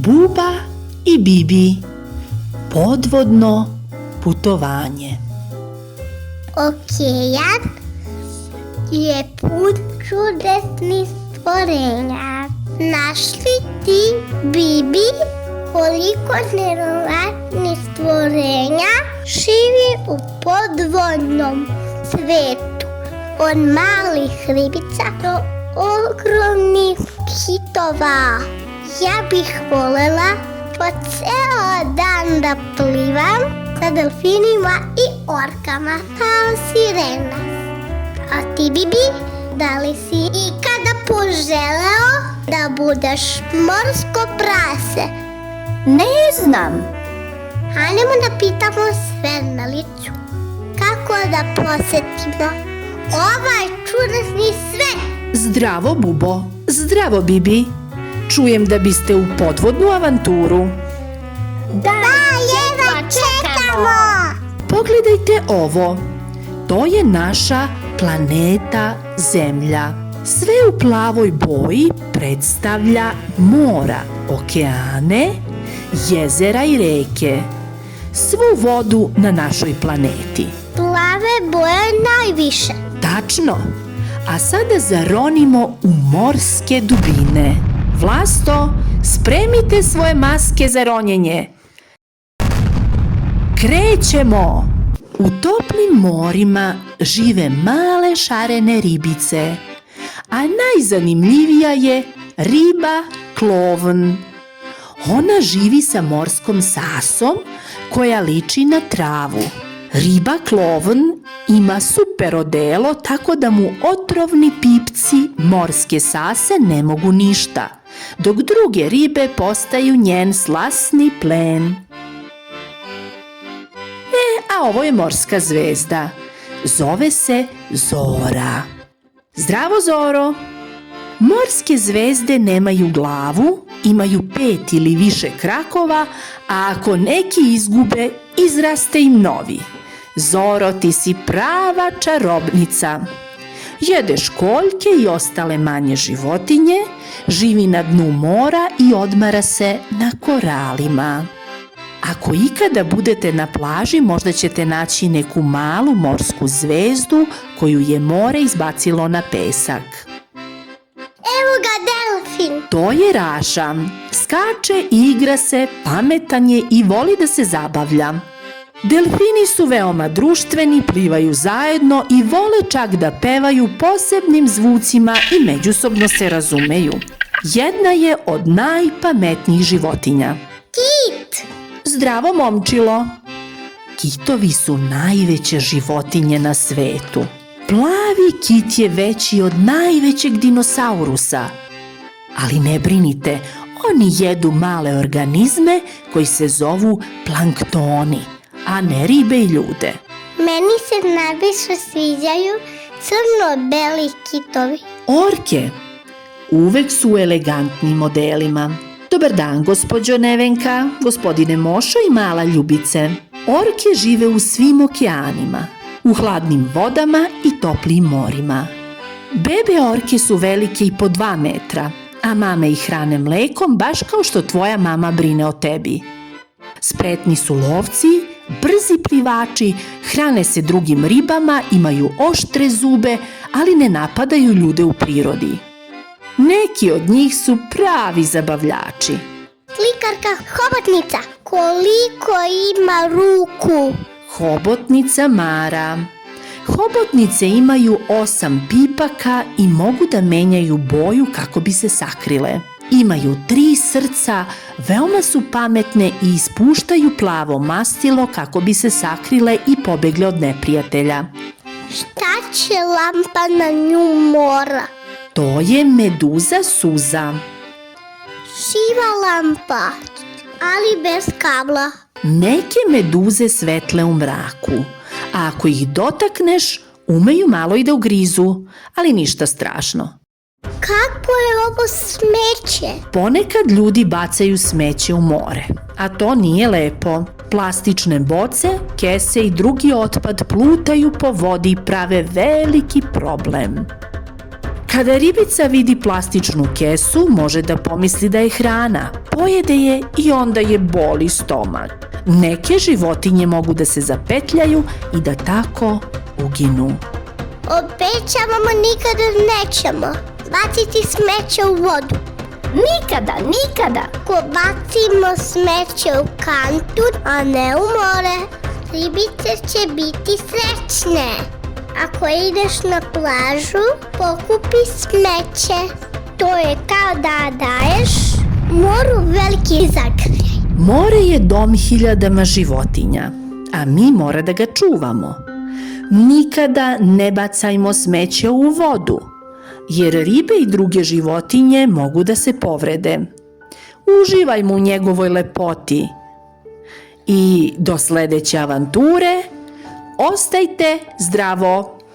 Buba i Bibi. Podvodno putovanje. Okean je pun čudesnih stvorenja. Našli ti, Bibi, koliko nevjerovatnih stvorenja živi u podvodnom svetu. Od malih ribica do ogromnih kitova. Ja bih volela po ceo dan da plivam sa delfinima i orkama kao sirena. A ti, Bibi, da li si ikada poželeo da budeš morsko prase? Ne znam. Hajdemo da pitamo Svenelicu kako da posetimo ovaj čudesni svet. Zdravo, Bubo. Zdravo, Bibi. Čujem da biste u podvodnu avanturu. Da, jedva čekamo! Pogledajte ovo. To je naša planeta Zemlja. Sve u plavoj boji predstavlja mora, okeane, jezera i reke. Svu vodu na našoj planeti. Plave boje najviše. Tačno. A sada zaronimo u morske dubine. Vlasto, spremite svoje maske za ronjenje. Krećemo! U toplim morima žive male šarene ribice, a najzanimljivija je riba klovn. Ona živi sa morskom sasom koja liči na travu. Riba klovn ima super odelo tako da mu otrovni pipci morske sase ne mogu ništa, dok druge ribe postaju njen slasni plen. A ovo je morska zvezda. Zove se Zora. Zdravo, Zoro! Morske zvezde nemaju glavu, imaju 5 ili više krakova, a ako neki izgube, izraste im novi. Zoro, ti si prava čarobnica. Jede školjke i ostale manje životinje, živi na dnu mora i odmara se na koralima. Ako ikada budete na plaži, možda ćete naći neku malu morsku zvezdu koju je more izbacilo na pesak. Evo ga delfin. To je Raša. Skače, igra se, pametan je i voli da se zabavlja. Delfini su veoma društveni, plivaju zajedno i vole čak da pevaju posebnim zvucima i međusobno se razumeju. Jedna je od najpametnijih životinja. Kit. Zdravo, momčilo! Kitovi su najveće životinje na svetu. Plavi kit je veći od najvećeg dinosaurusa. Ali ne brinite, oni jedu male organizme koji se zovu planktoni, a ne ribe i ljude. Meni se najviše sviđaju crno-beli kitovi. Orke uvek su u elegantnim modelima. Dobar dan, gospođo Nevenka, gospodine Mošo i mala Ljubice. Orke žive u svim okeanima, u hladnim vodama i toplim morima. Bebe orke su velike i po 2 metra, a mame ih hrane mlekom baš kao što tvoja mama brine o tebi. Spretni su lovci, brzi plivači, hrane se drugim ribama, imaju oštre zube, ali ne napadaju ljude u prirodi. Neki od njih su pravi zabavljači. Slikarka hobotnica. Koliko ima ruku? Hobotnica Mara. Hobotnice imaju 8 pipaka i mogu da menjaju boju kako bi se sakrile. Imaju 3 srca, veoma su pametne i ispuštaju plavo mastilo kako bi se sakrile i pobegle od neprijatelja. Šta će lampa na nju mora? To je meduza suza. Živa lampa, ali bez kabla. Neke meduze svetle u mraku, a ako ih dotakneš, umeju malo i da ugrizu, ali ništa strašno. Kako je ovo smeće? Ponekad ljudi bacaju smeće u more, a to nije lepo. Plastične boce, kese i drugi otpad plutaju po vodi i prave veliki problem. Kada ribica vidi plastičnu kesu, može da pomisli da je hrana, pojede je i onda je boli stomak. Neke životinje mogu da se zapetljaju i da tako uginu. Obećavamo nikada nećemo baciti smeće u vodu. Nikada, nikada. Ako bacimo smeće u kantu, a ne u more, ribice će biti srećne. Ako ideš na plažu, pokupi smeće. To je kao da daješ moru veliki zagrljaj. More je dom hiljadama životinja, a mi mora da ga čuvamo. Nikada ne bacajmo smeće u vodu, jer ribe i druge životinje mogu da se povrede. Uživajmo u njegovoj lepoti. I do sledeće avanture, ostajte zdravo!